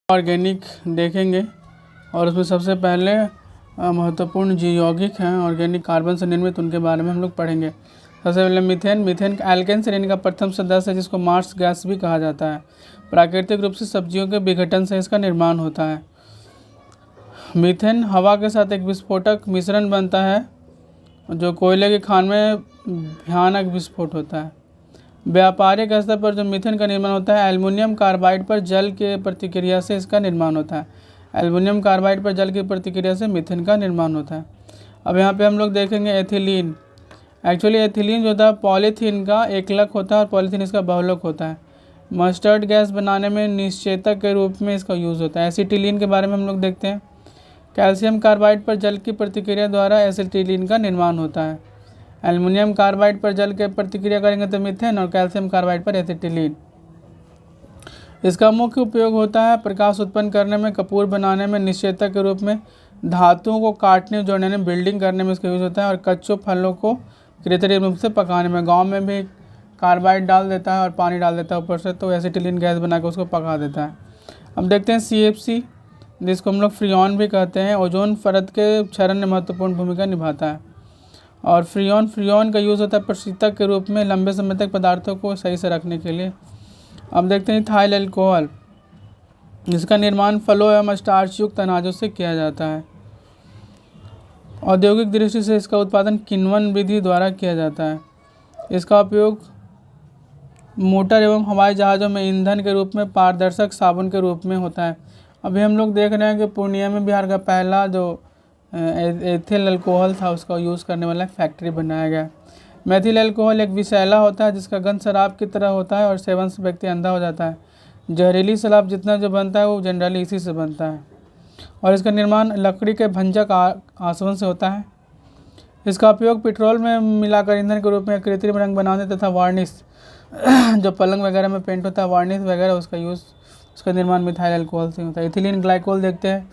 Organic देखेंगे और उसमें सबसे पहले महत्वपूर्ण जो यौगिक हैं ऑर्गेनिक कार्बन से निर्मित, उनके बारे में हम लोग पढ़ेंगे। सबसे पहले मीथेन एल्केन श्रेणी का प्रथम सदस्य है, जिसको मार्स गैस भी कहा जाता है। प्राकृतिक रूप से सब्जियों के विघटन से इसका निर्माण होता है। मीथेन हवा के साथ एक विस्फोटक मिश्रण बनता है, जो कोयले की खान में भयानक विस्फोट होता है। व्यापारिक स्तर पर जो मीथेन का निर्माण होता है, एल्युमिनियम कार्बाइड पर जल के प्रतिक्रिया से इसका निर्माण होता है। एल्युमिनियम कार्बाइड पर जल की प्रतिक्रिया से मीथेन का निर्माण होता है। अब यहाँ पे हम लोग देखेंगे एथिलीन। एक्चुअली एथिलीन जो था पॉलीथीन का एकलक होता है और पॉलीथीन इसका बहुलक होता है। मस्टर्ड गैस बनाने में निश्चेतक के रूप में इसका यूज़ होता है। एसिटिलीन के बारे में हम लोग देखते हैं। कैल्शियम कार्बाइड पर जल की प्रतिक्रिया द्वारा एसिटिलीन का निर्माण होता है। एल्युमिनियम कार्बाइड पर जल के प्रतिक्रिया करेंगे तो मीथेन, और कैल्शियम कार्बाइड पर एसिटिलीन। इसका मुख्य उपयोग होता है प्रकाश उत्पन्न करने में, कपूर बनाने में, निश्चेतक के रूप में, धातुओं को काटने जोड़ने में, बिल्डिंग करने में इसका यूज़ होता है, और कच्चों फलों को कृत्रिम रूप से पकाने में। गाँव में भी कार्बाइड डाल देता है और पानी डाल देता है ऊपर से, तो एसिटिलीन गैस बना के उसको पका देता है। अब देखते हैं CFC, जिसको हम लोग फ्रियॉन भी कहते हैं। ओजोन परत के क्षरण में महत्वपूर्ण भूमिका निभाता है। और फ्रियॉन का यूज़ होता है प्रशीतक के रूप में, लंबे समय तक पदार्थों को सही से रखने के लिए। अब देखते हैं इथाइल अल्कोहल, जिसका निर्माण फलों एवं स्टार्च युक्त अनाजों से किया जाता है। औद्योगिक दृष्टि से इसका उत्पादन किण्वन विधि द्वारा किया जाता है। इसका उपयोग मोटर एवं हवाई जहाज़ों में ईंधन के रूप में, पारदर्शक साबुन के रूप में होता है। अभी हम लोग देख रहे हैं कि पूर्णिया में बिहार का पहला जो एथिल अल्कोहल था, उसका यूज़ करने वाला फैक्ट्री बनाया गया। मेथिल अल्कोहल एक विषैला होता है, जिसका गंध शराब की तरह होता है और सेवन से व्यक्ति अंधा हो जाता है। जहरीली शराब जितना जो बनता है वो जनरली इसी से बनता है, और इसका निर्माण लकड़ी के भंजक आसवन से होता है। इसका उपयोग पेट्रोल में मिलाकर ईंधन के रूप में कृत्रिम रंग बनाने तथा वार्निश जो पलंग वगैरह में पेंट होता है, वार्निश वगैरह, उसका निर्माण मिथाइल अल्कोहल से होता है। इथिलीन ग्लाइकोल देखते हैं।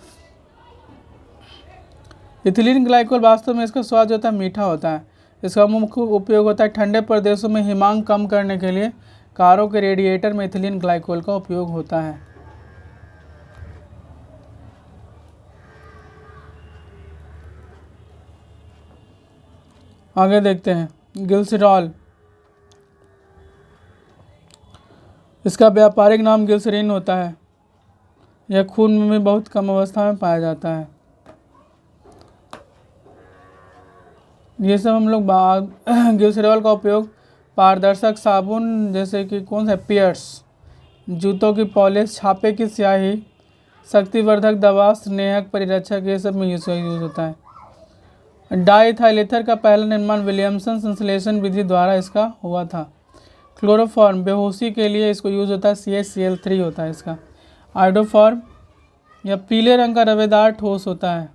इथिलीन ग्लाइकोल वास्तव में इसका स्वाद जो होता है मीठा होता है। इसका मुख्य उपयोग होता है ठंडे प्रदेशों में हिमांक कम करने के लिए। कारों के रेडिएटर में इथिलीन ग्लाइकोल का उपयोग होता है। आगे देखते हैं ग्लिसरॉल। इसका व्यापारिक नाम ग्लिसरीन होता है। यह खून में भी बहुत कम अवस्था में पाया जाता है। ये सब हम लोग ग्लिसरॉल का उपयोग पारदर्शक साबुन, जैसे कि कौन सा, पियर्स, जूतों की पॉलिश, छापे की स्याही, शक्तिवर्धक दवा, स्नेहक परिरक्षक, ये सब में यूज़ होता है। डाइथाइल ईथर का पहला निर्माण विलियमसन संश्लेषण विधि द्वारा इसका हुआ था। क्लोरोफॉर्म बेहोशी के लिए इसको यूज़ होता है। CaCl3 होता है इसका। आयोडोफॉर्म या पीले रंग का रवेदार ठोस होता है।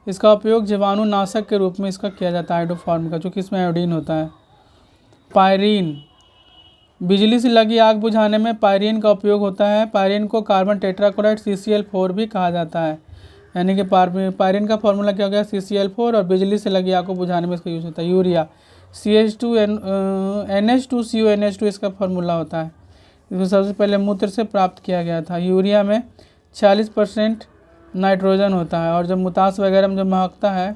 इसका उपयोग जीवाणुनाशक के रूप में इसका किया जाता है, आयोडोफॉर्म का, जो कि इसमें आयोडीन होता है। पायरीन, बिजली से लगी आग बुझाने में पायरीन का उपयोग होता है। पायरीन को कार्बन टेट्राक्लोराइड CCl4 भी कहा जाता है। यानी कि पायरीन का फॉर्मूला क्या हो गया, CCl4, और बिजली से लगी आग को बुझाने में इसका यूज़ होता है। यूरिया NH2CuNH2 इसका फॉर्मूला होता है। इसको सबसे पहले मूत्र से प्राप्त किया गया था। यूरिया में 40% नाइट्रोजन होता है, और जब मुतास वगैरह में जो महकता है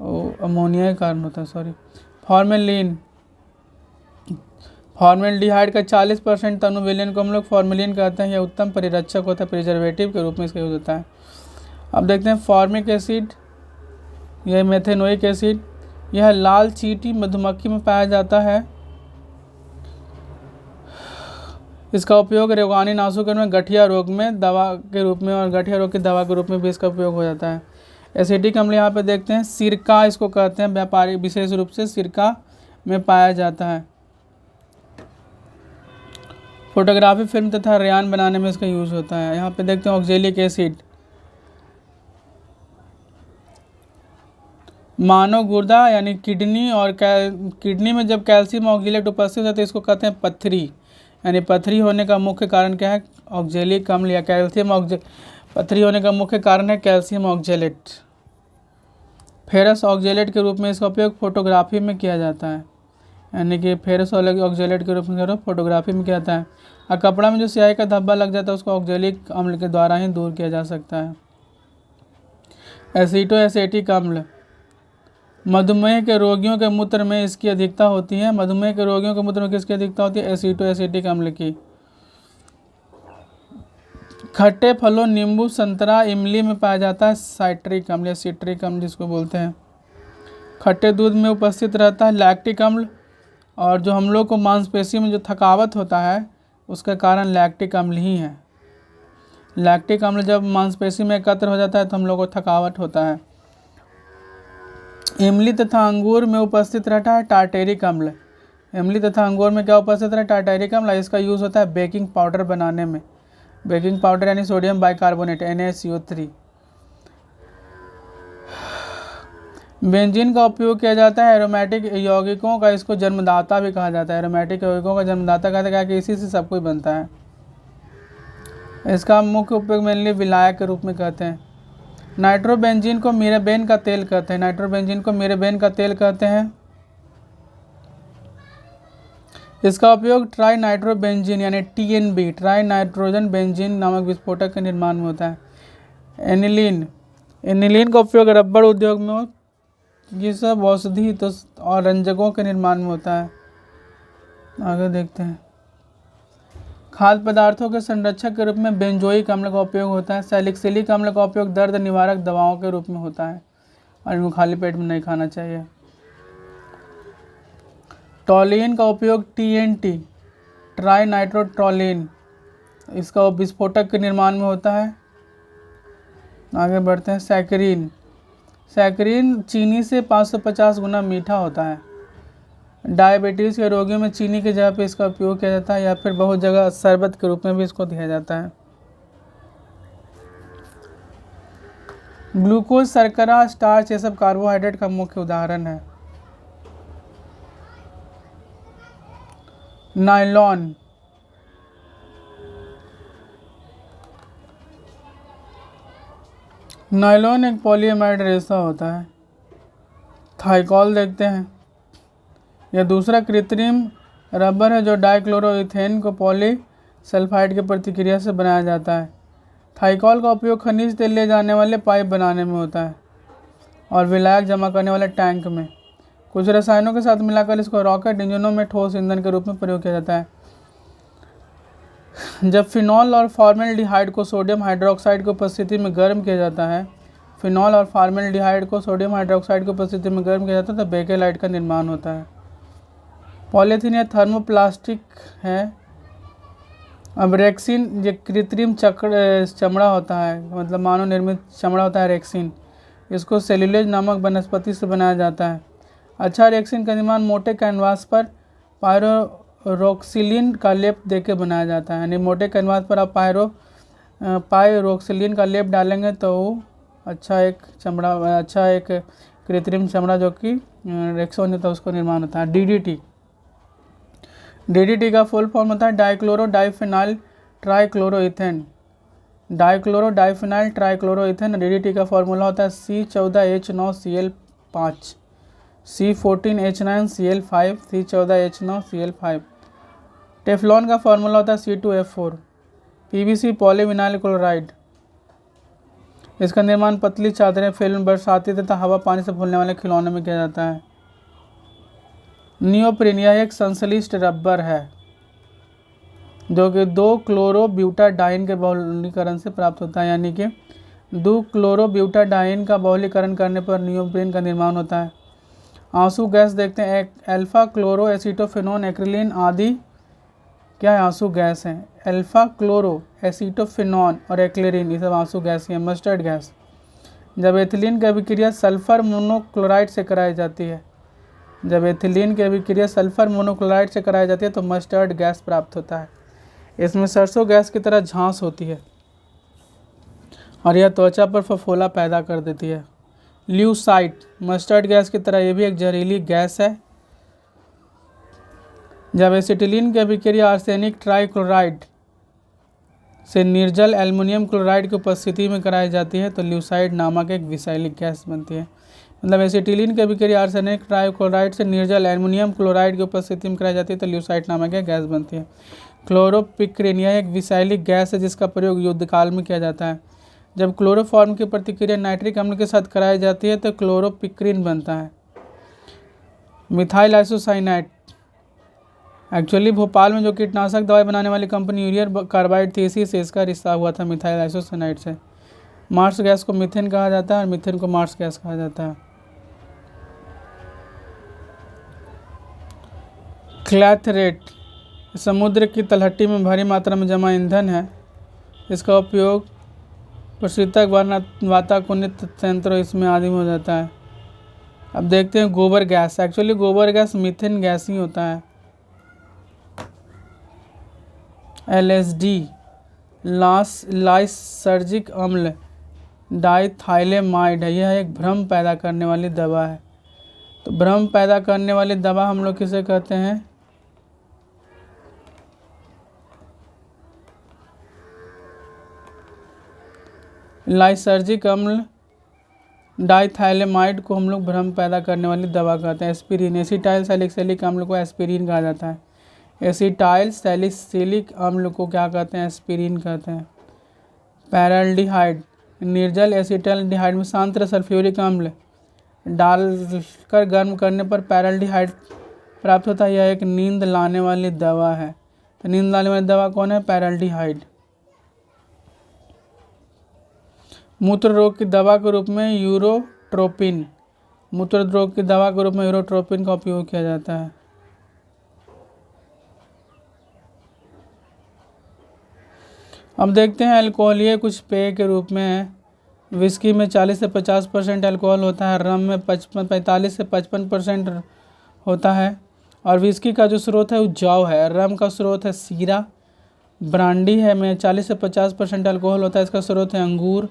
वो अमोनिया के कारण होता है। फॉर्मेल्डिहाइड का 40% तनु विलयन को हम लोग फॉर्मेलिन कहते हैं। यह उत्तम परिरक्षक होता है, प्रिजर्वेटिव के रूप में इसका यूज होता है। अब देखते हैं फॉर्मिक एसिड, यह मेथेनोइक एसिड, यह लाल चींटी मधुमक्खी में पाया जाता है। इसका उपयोग रोगाणु नाशक में, गठिया रोग में दवा के रूप में, और गठिया रोग की दवा के रूप में भी इसका उपयोग हो जाता है। एसिडिक अम्ल यहाँ पे देखते हैं, सिरका इसको कहते हैं, व्यापारिक विशेष रूप से सिरका में पाया जाता है। फोटोग्राफी फिल्म तथा रेयान बनाने में इसका यूज होता है। यहाँ पे देखते हैं ऑक्जेलिक एसिड, मानव गुर्दा यानी किडनी, और किडनी में जब कैल्शियम ऑक्जेलेट उपस्थित होता है तो इसको कहते हैं पत्थरी। यानी पत्थरी होने का मुख्य कारण क्या है, ऑक्जेलिक अम्ल या पत्थरी होने का मुख्य कारण है कैल्शियम ऑक्जेलेट। फेरस ऑक्जेलेट के रूप में इसका उपयोग फोटोग्राफी में किया जाता है। यानी कि फेरस ऑक्जेलेट के रूप में करो। फोटोग्राफी में क्या आता है, और कपड़ा में जो स्याही का धब्बा लग जाता है उसको ऑक्जेलिक अम्ल के द्वारा ही दूर किया जा सकता है। एसीटो एसेटिक अम्ल, मधुमेह के रोगियों के मूत्र में इसकी अधिकता होती है। मधुमेह के रोगियों के मूत्र में किसकी अधिकता होती है, एसीटो एसेटिक अम्ल की। खट्टे फलों नींबू संतरा इमली में पाया जाता है साइट्रिक अम्ल या सिट्रिक अम्ल जिसको बोलते हैं। खट्टे दूध में उपस्थित रहता है लैक्टिक अम्ल, और जो हम लोग को मांसपेशी में जो थकावट होता है उसका कारण लैक्टिक अम्ल ही है। लैक्टिक अम्ल जब मांसपेशी में एकत्र हो जाता है तो हम लोग को थकावट होता है। इमली तथा अंगूर में उपस्थित रहता है टार्टेरिक अम्ल। इमली तथा अंगूर में क्या उपस्थित रहता है, टार्टेरिक अम्ल। इसका यूज़ होता है बेकिंग पाउडर बनाने में। बेकिंग पाउडर यानी सोडियम बाइकार्बोनेट NaCO3। बेंजीन का उपयोग किया जाता है एरोमेटिक यौगिकों का, इसको जन्मदाता भी कहा जाता है। एरोमेटिक यौगिकों का जन्मदाता कहा जाता है कि इसी से सब कुछ बनता है। इसका मुख्य उपयोग मेनली विलायक के रूप में कहते हैं। नाइट्रोबेंजीन को मीरेबेन का तेल कहते हैं। नाइट्रोबेंजीन को मीरेबेन का तेल कहते हैं। इसका उपयोग ट्राई नाइट्रोबेंजीन यानी TNB ट्राई नाइट्रोजन बेंजीन नामक विस्फोटक के निर्माण में होता है। एनिलीन, एनिलीन का उपयोग रबर उद्योग में, ये सब औषधि तो और रंजकों के निर्माण में होता है। आगे देखते हैं। खाद्य पदार्थों के संरक्षक के रूप में बेंजोइक अम्ल का उपयोग होता है। सैलिसिलिक अम्ल का उपयोग दर्द निवारक दवाओं के रूप में होता है और इनको खाली पेट में नहीं खाना चाहिए। टॉलिन का उपयोग TNT ट्राई नाइट्रोटॉलिन, इसका विस्फोटक के निर्माण में होता है। आगे बढ़ते हैं। सैकरीन, सैकरीन चीनी से 550 गुना मीठा होता है। डायबिटीज़ के रोगियों में चीनी की जगह पे इसका उपयोग किया जाता है, या फिर बहुत जगह शरबत के रूप में भी इसको दिया जाता है। ग्लूकोज, शर्करा, स्टार्च ये सब कार्बोहाइड्रेट का मुख्य उदाहरण है। नायलॉन, नायलॉन एक पॉलीएमाइड रेशा होता है। थाइकॉल देखते हैं। यह दूसरा कृत्रिम रबर है जो डाइक्लोरोइथेन को पॉलीसल्फाइड की प्रतिक्रिया से बनाया जाता है। थाइकॉल का उपयोग खनिज तेल ले जाने वाले पाइप बनाने में होता है और विलायक जमा करने वाले टैंक में। कुछ रसायनों के साथ मिलाकर इसको रॉकेट इंजनों में ठोस ईंधन के रूप में प्रयोग किया जाता है। जब फिनॉल और फॉर्मेल्डिहाइड को सोडियम हाइड्रोक्साइड की उपस्थिति में गर्म किया जाता है, फिनॉल और फॉर्मेल्डिहाइड को सोडियम हाइड्रोक्साइड की उपस्थिति में गर्म किया जाता है तो बेकेलाइट का निर्माण होता है। पॉलीथीन या थर्मोप्लास्टिक है। अब रेक्सिन ये कृत्रिम चमड़ा होता है, मतलब मानव निर्मित चमड़ा होता है रेक्सिन। इसको सेल्यूलोज नामक वनस्पति से बनाया जाता है। अच्छा रेक्सिन का निर्माण मोटे कैनवास पर पायरोक्सिलिन का लेप देके बनाया जाता है। यानी मोटे कैनवास पर आप पायरोक्सिलिन का लेप डालेंगे तो अच्छा एक कृत्रिम चमड़ा जो कि रेक्सोन होता है उसको निर्माण होता है। DDT का फुल फॉर्म होता है dichloro diphenyl trichloroethane. Dichloro diphenyl trichloroethane. DDT का फॉर्मूला होता है C14H9Cl5, C14H9Cl5, C14H9Cl5। टेफ्लॉन का फॉर्मूला होता है C2F4। PVC पॉलीविनाइल क्लोराइड, इसका निर्माण पतली चादरें, फिल्म, बरसाती तथा हवा पानी से फूलने वाले खिलौनों में किया जाता है। नियोप्रीन यह एक संश्लिष्ट रबर है जो कि 2-क्लोरोब्यूटाडाइन के बहुलीकरण से प्राप्त होता है। यानी कि 2-क्लोरोब्यूटाडाइन का बहुलीकरण करने पर नियोप्रीन का निर्माण होता है। आंसू गैस देखते हैं। अल्फा क्लोरो एसीटोफेनोन एक्रिलीन आदि क्या है, आंसू गैस हैं। अल्फा क्लोरो एसीटोफेनॉन और एक्लेरिन ये सब आंसू गैस हैं। मस्टर्ड गैस, जब एथिलीन की अभिक्रिया सल्फर मोनोक्लोराइड से कराई जाती है, जब एथिलीन की अभिक्रिया सल्फर मोनोक्लोराइड से कराई जाती है तो मस्टर्ड गैस प्राप्त होता है। इसमें सरसों गैस की तरह झांस होती है और यह त्वचा पर फफोला पैदा कर देती है। ल्यूसाइट मस्टर्ड गैस की तरह यह भी एक जहरीली गैस है। जब एसिटिलीन की अभिक्रिया आर्सेनिक ट्राइक्लोराइड से निर्जल एल्युमिनियम क्लोराइड की उपस्थिति में कराई जाती है तो ल्यूसाइड नामक एक विषैली गैस बनती है। मतलब एसिटिलीन की अभिक्रिया आर्सेनिक ट्राइक्लोराइड से निर्जल एल्युमिनियम क्लोराइड की उपस्थिति में कराई जाती है तो ल्यूसाइट नामक एक गैस बनती है। क्लोरोपिक्रिन यह एक विषैली गैस है जिसका प्रयोग युद्ध काल में किया जाता है। जब क्लोरोफॉर्म की प्रतिक्रिया नाइट्रिक अम्ल के साथ कराई जाती है तो क्लोरोपिक्रिन बनता है। मिथाइल आइसोसाइनाइड एक्चुअली भोपाल में जो कीटनाशक दवाई बनाने वाली कंपनी यूरियर कार्बाइड थी, इसी से इसका रिश्ता हुआ था मिथाइल आइसोसाइनाइड से। मार्स गैस को मीथेन कहा जाता है और मीथेन को मार्स गैस कहा जाता है। क्लैथरेट समुद्र की तलहटी में भारी मात्रा में जमा ईंधन है। इसका उपयोग प्रशीतक वाताकुनित संयंत्रों इसमें आदि में हो जाता है। अब देखते हैं गोबर गैस। एक्चुअली गोबर गैस मीथेन गैस ही होता है। LSD लाइसर्जिक अम्ल डाइथाइलेमाइड है। यह एक भ्रम पैदा करने वाली दवा है। तो भ्रम पैदा करने वाली दवा हम लोग किसे कहते हैं? लाइसर्जिक अम्ल डाइथाइलेमाइड को हम लोग भ्रम पैदा करने वाली दवा कहते हैं। एस्पिरिन एसिटाइल सैलिसिलिक अम्ल को एस्पिरिन कहा जाता है। एसिटाइल सैलिसिलिक अम्ल को क्या कहते हैं? एस्पिरिन कहते हैं। पैराल्डिहाइड निर्जल एसिटाल्डिहाइड में सांद्र सल्फ्यूरिक अम्ल डालकर गर्म करने पर पैराल्डिहाइड प्राप्त होता है। यह एक नींद लाने वाली दवा है। तो नींद लाने वाली दवा कौन है? पैराल्डिहाइड। मूत्र रोग की दवा के रूप में यूरोट्रोपिन मूत्र रोग की दवा के रूप में यूरोट्रोपिन का उपयोग किया जाता है। अब देखते हैं अल्कोहल। ये कुछ पेय के रूप में है। विस्की में 40 से 50% अल्कोहल होता है। रम में 45 से 55% होता है। और विस्की का जो स्रोत है वो जौ है। रम का स्रोत है सीरा। ब्रांडी है में 40 से 50% अल्कोहल होता है। इसका स्रोत है अंगूर।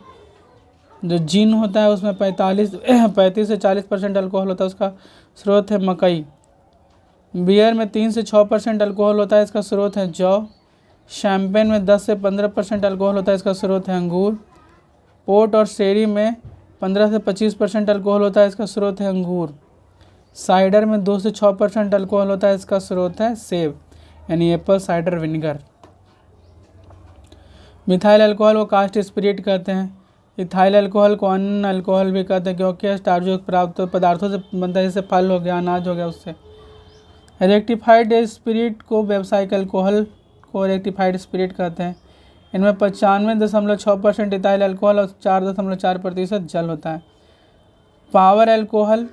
जो जिन होता है उसमें 35 से 40% अल्कोहल होता है। उसका स्रोत है मकई। बियर में 3 से 6% अल्कोहल होता है। इसका स्रोत है जौ। शैम्पेन में 10 से 15% अल्कोहल होता है। इसका स्रोत है अंगूर। पोर्ट और शेरी में 15 से 25% अल्कोहल होता है। इसका स्रोत है अंगूर। साइडर में 2 से 6% अल्कोहल होता है। इसका स्रोत है सेब यानी Apple cider vinegar. Methyl alcohol को कास्ट स्पिरिट कहते हैं। इथाइल अल्कोहल को अन्य अल्कोहल भी कहते हैं क्योंकि स्टार्च प्राप्त पदार्थों से बनता है, जैसे फल हो गया, अनाज हो गया, उससे। रेक्टिफाइड स्पिरिट को व्यावसायिक अल्कोहल को रेक्टिफाइड स्पिरिट कहते हैं। इनमें 95.6% इथाइल अल्कोहल और 4.4% जल होता है। पावर अल्कोहल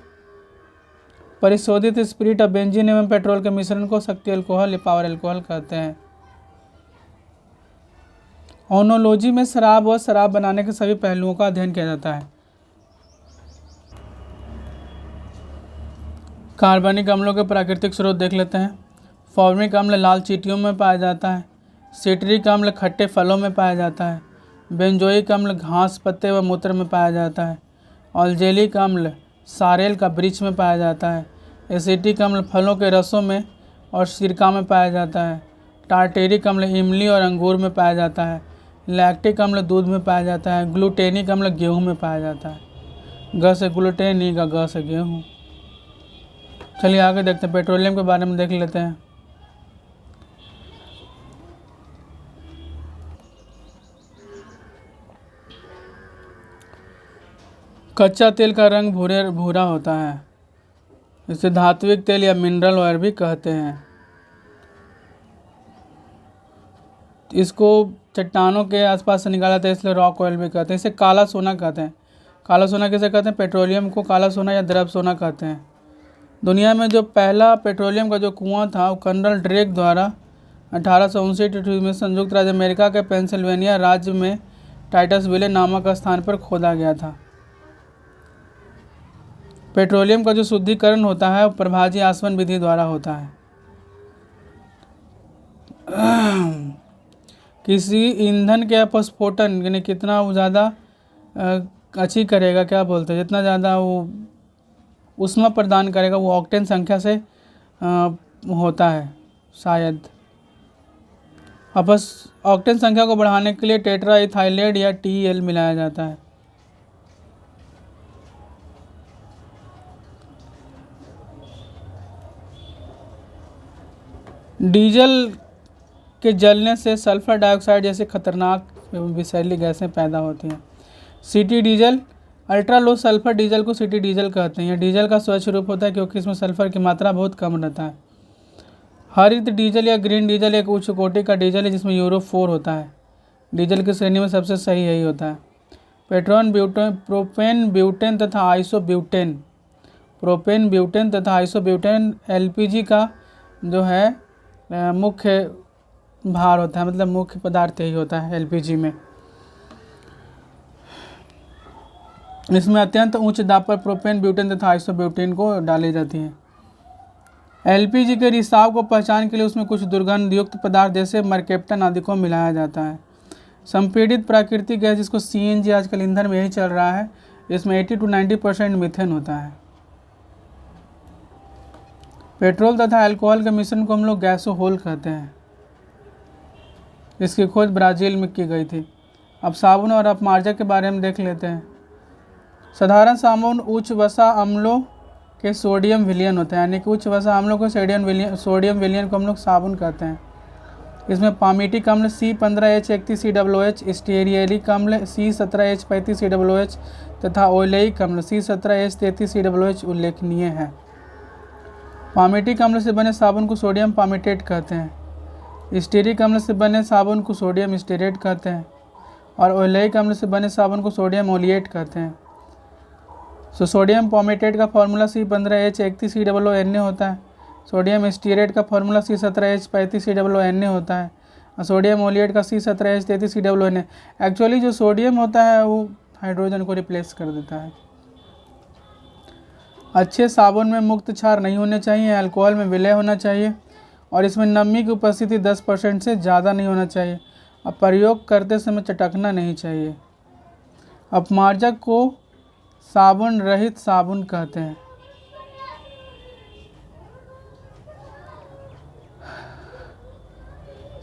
परिशोधित स्पिरिट और बेंजीन एवं पेट्रोल के मिश्रण को शक्ति अल्कोहल या पावर अल्कोहल कहते हैं। ओनोलॉजी में शराब और शराब बनाने के सभी पहलुओं का अध्ययन किया जाता है। कार्बनिक अम्लों के प्राकृतिक स्रोत देख लेते हैं। फॉर्मिक अम्ल लाल चींटियों में पाया जाता है। सिट्रिक अम्ल खट्टे फलों में पाया जाता है। बेंजोइक अम्ल घास, पत्ते व मूत्र में पाया जाता है। ऑल्जेलिक अम्ल सारेल का वृक्ष में पाया जाता है। एसिटिक अम्ल फलों के रसों में और सिरका में पाया जाता है। टार्टेरिक अम्ल इमली और अंगूर में पाया जाता है। लैक्टिक अम्ल दूध में पाया जाता है। ग्लूटेनिक अम्ल गेहूं में पाया जाता है। ग से ग्लूटेन, ई का ग से गेहूं। चलिए आगे देखते हैं। पेट्रोलियम के बारे में देख लेते हैं। कच्चा तेल का रंग भूरा होता है। इसे धात्विक तेल या मिनरल ऑयल भी कहते हैं। इसको चट्टानों के आसपास से निकाला जाता है, इसलिए रॉक ऑयल भी कहते हैं। इसे काला सोना कहते हैं। काला सोना किसे कहते हैं? पेट्रोलियम को काला सोना या द्रव सोना कहते हैं। दुनिया में जो पहला पेट्रोलियम का जो कुआं था वो कर्नल ड्रेक द्वारा 1859 ईस्वी में संयुक्त राज्य अमेरिका के पेंसिल्वेनिया राज्य में टाइटसविले नामक स्थान पर खोदा गया था। पेट्रोलियम का जो शुद्धिकरण होता है वो प्रभाजी आसवन विधि द्वारा होता है। किसी ईंधन के अपस्फोटन यानी कितना वो ज़्यादा अच्छी करेगा, क्या बोलते हैं, जितना ज़्यादा वो ऊष्मा प्रदान करेगा वो ऑक्टेन संख्या से होता है शायद। ऑक्टेन संख्या को बढ़ाने के लिए टेट्रा इथाइलेट या TeL मिलाया जाता है। डीजल के जलने से सल्फर डाइऑक्साइड जैसे खतरनाक एवं विषैली गैसें पैदा होती हैं। City diesel, ultra low sulphur diesel को सिटी डीजल कहते हैं। यह डीजल का स्वच्छ रूप होता है क्योंकि इसमें सल्फर की मात्रा बहुत कम रहता है। हरित डीजल या ग्रीन डीजल एक उच्च कोटि का डीजल है जिसमें यूरो 4 होता है। डीजल की श्रेणी में सबसे सही यही होता है। पेट्रोन ब्यूटेन, प्रोपेन ब्यूटेन तथा आइसोब्यूटेन, प्रोपेन ब्यूटेन तथा आइसोब्यूटेन एलपीजी का जो है मुख्य भार होता है, मतलब मुख्य पदार्थ यही होता है एलपीजी में। इसमें अत्यंत उच्च दाब पर प्रोपेन ब्यूटेन तथा आइसोब्यूटेन को डाली जाती है। एलपीजी के रिसाव को पहचान के लिए उसमें कुछ दुर्गंध युक्त पदार्थ जैसे मरकेप्टन आदि को मिलाया जाता है। संपीड़ित प्राकृतिक गैस जिसको सीएनजी आजकल ईंधन में यही चल रहा है, इसमें 80 to 90% मीथेन होता है। पेट्रोल तथा अल्कोहल के मिश्रण को हम लोग गैसोहोल कहते हैं। इसकी खोज ब्राज़ील में की गई थी। अब साबुन और अपमार्जक के बारे में देख लेते हैं। साधारण साबुन उच्च वसा अम्लों के सोडियम विलयन होता है, यानी कि उच्च वसा अम्लों को सोडियम विलयन को हम लोग साबुन कहते हैं। इसमें पामीटिक अम्ल C15H31COOH, स्टीयरिक अम्ल C17H35COOH तथा ओलेइक अम्ल C17H33COOH उल्लेखनीय है। पामीटिक अम्ल से बने साबुन को सोडियम पामीटेट कहते हैं। स्टीयरिक अम्ल से बने साबुन को सोडियम स्टीरेट कहते हैं और ओलेइक अम्ल से बने साबुन को सोडियम ओलिएट कहते हैं। सोडियम पामीटेट का फार्मूला C15H31COONA होता है। सोडियम स्टीरेट का फार्मूला C17H35COONA होता है और सोडियम ओलिएट का C17H33COONA। एक्चुअली जो सोडियम होता है वो हाइड्रोजन को रिप्लेस कर देता है। अच्छे साबुन में मुक्त क्षार नहीं होने चाहिए, अल्कोहल में विलय होना चाहिए और इसमें नमी की उपस्थिति 10% से ज़्यादा नहीं होना चाहिए और प्रयोग करते समय चटकना नहीं चाहिए। अपमार्जक को साबुन रहित साबुन कहते हैं।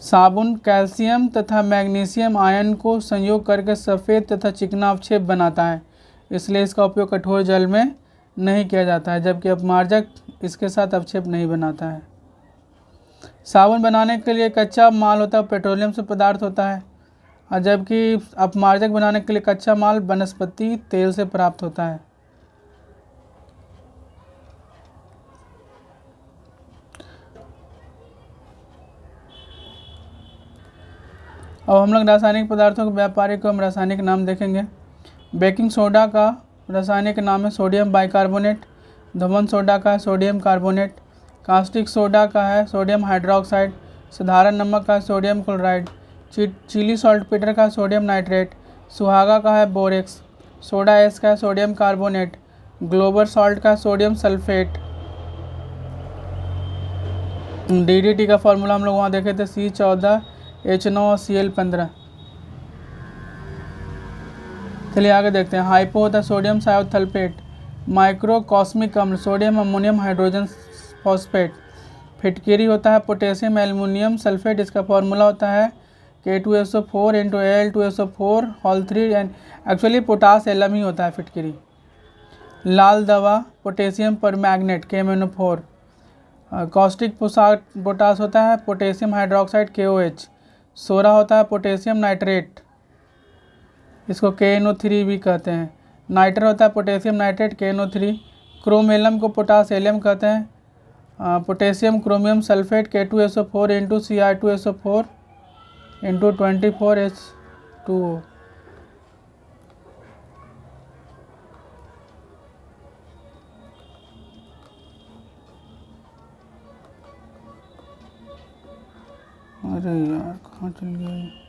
साबुन कैल्शियम तथा मैग्नीशियम आयन को संयोग करके सफ़ेद तथा चिकना अवक्षेप बनाता है, इसलिए इसका उपयोग कठोर जल में नहीं किया जाता है, जबकि अपमार्जक इसके साथ अवक्षेप नहीं बनाता है। साबुन बनाने के लिए कच्चा माल होता है पेट्रोलियम से पदार्थ होता है और जबकि अपमार्जक बनाने के लिए कच्चा माल वनस्पति तेल से प्राप्त होता है। अब हम लोग रासायनिक पदार्थों के व्यापारिक एवं रासायनिक नाम देखेंगे। बेकिंग सोडा का रासायनिक नाम है सोडियम बाइकार्बोनेट। धुमन सोडा का है सोडियम कार्बोनेट। कास्टिक सोडा का है सोडियम हाइड्रोक्साइड। साधारण नमक का है सोडियम क्लोराइड। चिली सॉल्टपेटर का है सोडियम नाइट्रेट। सुहागा का है बोरेक्स। सोडा एस का है सोडियम कार्बोनेट। ग्लोबल सॉल्ट का है सोडियम सल्फेट। DDT का फॉर्मूला हम लोग वहाँ देखे थे C14H9 और Cl15। चलिए आगे देखते हैं। हाइपो होता है सोडियम सायोथल्फेट। माइक्रोकॉस्मिक अम्ल सोडियम अमोनियम हाइड्रोजन फॉस्फेट। फिटकिरी होता है पोटेशियम एल्युमिनियम सल्फेट, इसका फॉर्मूला होता है K2SO4 × Al2SO4 whole 3 and actually potash alum ही होता है फिटकिरी। लाल दवा potassium permanganate KMnO4। Caustic potash होता है पोटेशियम हाइड्रोक्साइड KOH। सोरा होता है पोटेशियम नाइट्रेट, इसको KNO3 भी कहते हैं। नाइट्र होता है पोटेशियम नाइट्रेट KNO3। क्रोमेलम को पोटास एलियम कहते हैं। Potassium chromium sulphate K2SO4 × Cr2SO4 × 24H2O। अरे यार कहाँ चल गया?